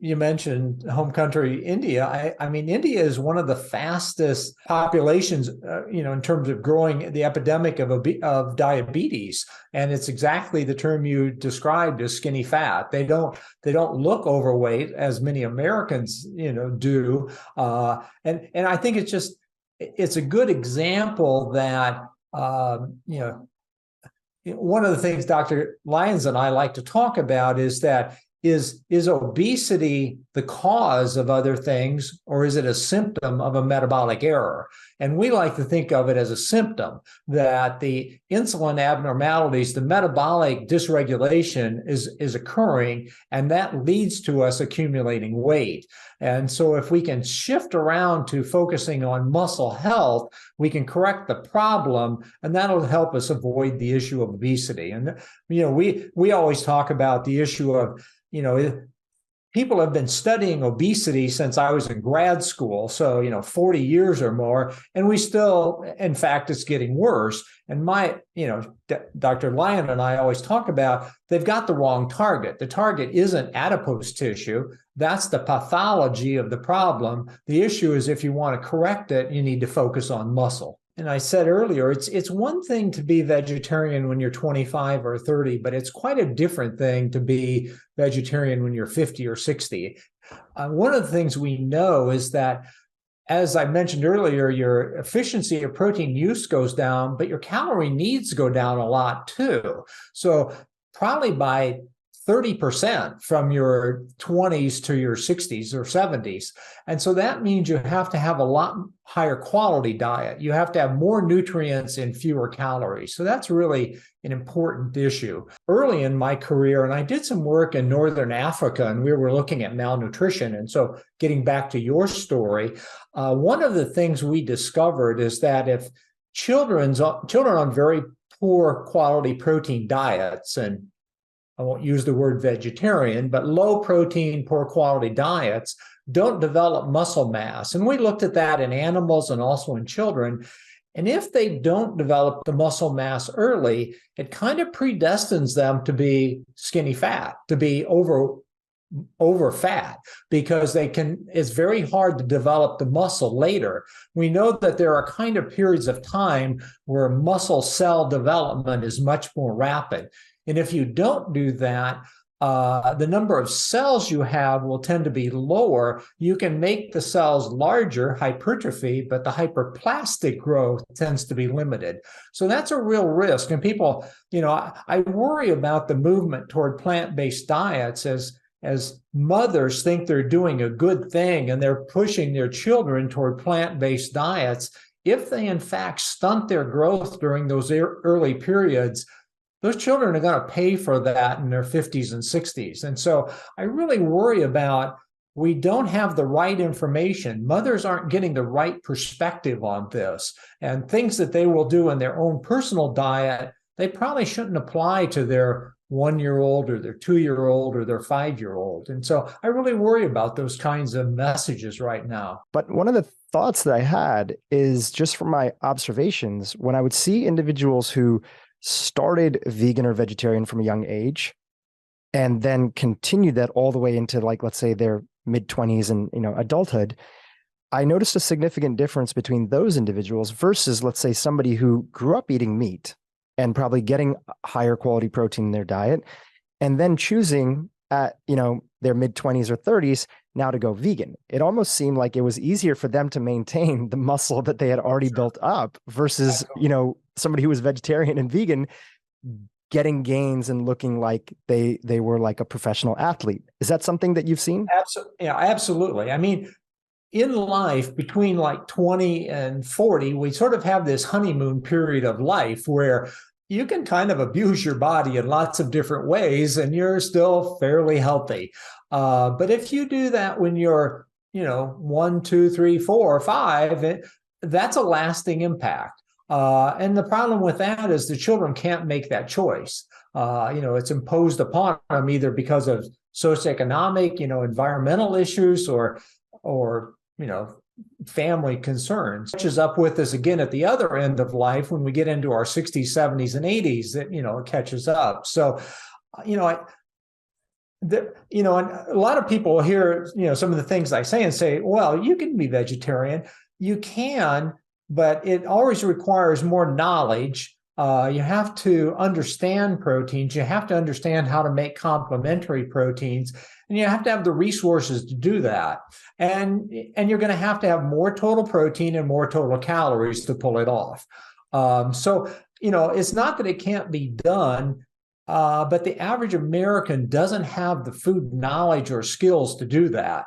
You mentioned home country, India. I mean, India is one of the fastest populations, in terms of growing the epidemic of diabetes. And it's exactly the term you described as skinny fat. They don't look overweight as many Americans, do. And I think it's a good example that, one of the things Dr. Lyons and I like to talk about is that is obesity the cause of other things, or is it a symptom of a metabolic error? And we like to think of it as a symptom, that the insulin abnormalities, the metabolic dysregulation is occurring, and that leads to us accumulating weight. And so if we can shift around to focusing on muscle health, we can correct the problem, and that'll help us avoid the issue of obesity. And, we always talk about the issue of, people have been studying obesity since I was in grad school, so 40 years or more, and we still, in fact, it's getting worse. And Dr. Lyon and I always talk about they've got the wrong target. The target isn't adipose tissue. That's the pathology of the problem. The issue is, if you want to correct it, you need to focus on muscle. And I said earlier, it's one thing to be vegetarian when you're 25 or 30, but it's quite a different thing to be vegetarian when you're 50 or 60. One of the things we know is that, as I mentioned earlier, your efficiency of protein use goes down, but your calorie needs go down a lot too. So probably by 30% from your 20s to your 60s or 70s. And so that means you have to have a lot higher quality diet. You have to have more nutrients and fewer calories. So that's really an important issue. Early in my career, and I did some work in Northern Africa, and we were looking at malnutrition. And so getting back to your story, one of the things we discovered is that if children on very poor quality protein diets, and I won't use the word vegetarian, but low protein, poor quality diets don't develop muscle mass. And we looked at that in animals and also in children. And if they don't develop the muscle mass early, it kind of predestines them to be skinny fat, to be over fat, because it's very hard to develop the muscle later. We know that there are kind of periods of time where muscle cell development is much more rapid. And if you don't do that, the number of cells you have will tend to be lower. You can make the cells larger, hypertrophy, but the hyperplastic growth tends to be limited. So that's a real risk. And people, I worry about the movement toward plant-based diets as mothers think they're doing a good thing and they're pushing their children toward plant-based diets. If they in fact stunt their growth during those early periods, those children are going to pay for that in their 50s and 60s. And so I really worry about, we don't have the right information. Mothers aren't getting the right perspective on this. And things that they will do in their own personal diet, they probably shouldn't apply to their 1-year-old or their 2-year-old or their 5-year-old. And so I really worry about those kinds of messages right now. But one of the thoughts that I had is, just from my observations, when I would see individuals who started vegan or vegetarian from a young age and then continued that all the way into, like, let's say their mid-20s and adulthood, I noticed a significant difference between those individuals versus, let's say, somebody who grew up eating meat and probably getting higher quality protein in their diet, and then choosing at their mid-20s or 30s now to go vegan. It almost seemed like it was easier for them to maintain the muscle that they had already built up versus somebody who was vegetarian and vegan getting gains and looking like they were like a professional athlete. Is that something that you've seen? Absolutely. Yeah, absolutely. I mean, in life, between like 20 and 40, we sort of have this honeymoon period of life where you can kind of abuse your body in lots of different ways and you're still fairly healthy. But if you do that when you're, 1, 2, 3, 4, 5, that's a lasting impact. And the problem with that is the children can't make that choice. It's imposed upon them either because of socioeconomic, environmental issues or family concerns. Catches up with us again at the other end of life when we get into our 60s, 70s, and 80s, that, it catches up. So, And a lot of people hear, some of the things I say and say, well, you can be vegetarian. You can, but it always requires more knowledge. You have to understand proteins. You have to understand how to make complementary proteins, and you have to have the resources to do that. And you're going to have more total protein and more total calories to pull it off. So it's not that it can't be done, but the average American doesn't have the food knowledge or skills to do that.